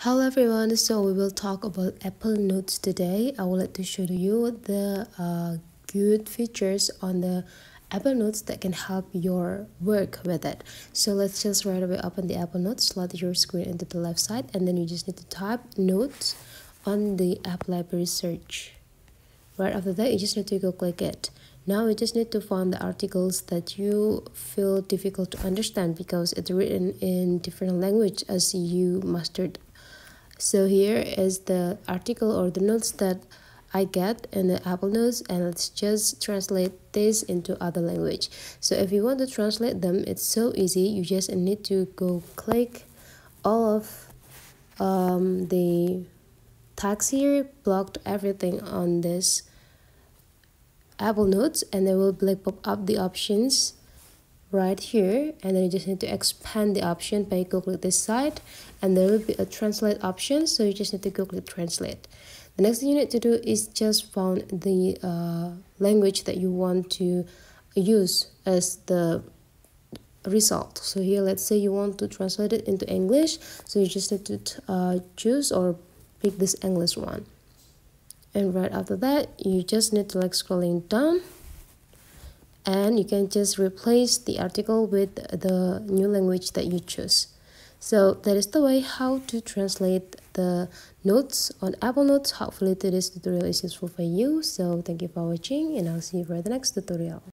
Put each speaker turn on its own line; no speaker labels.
Hello everyone, so we will talk about Apple Notes today. I would like to show you the good features on the Apple Notes that can help your work with it. So let's just right away open the Apple Notes, slide your screen into the left side, and then you just need to type Notes on the App Library search. Right after that, you just need to go click it. Now you just need to find the articles that you feel difficult to understand because it's written in different language as you mastered. So here is the article or the notes that I get in the Apple Notes, and let's just translate this into other language. So if you want to translate them, it's so easy. You just need to go click all of the tags here, blocked everything on this Apple Notes, and they will pop up the options right here, and then you just need to expand the option by go click this side, and there will be a translate option, so you just need to go click translate. The next thing you need to do is just find the language that you want to use as the result. So here, let's say you want to translate it into English, so you just need to choose or pick this English one, and right after that you just need to scrolling down, and you can just replace the article with the new language that you choose. So that is the way how to translate the notes on Apple Notes. Hopefully today's tutorial is useful for you. So thank you for watching, and I'll see you for the next tutorial.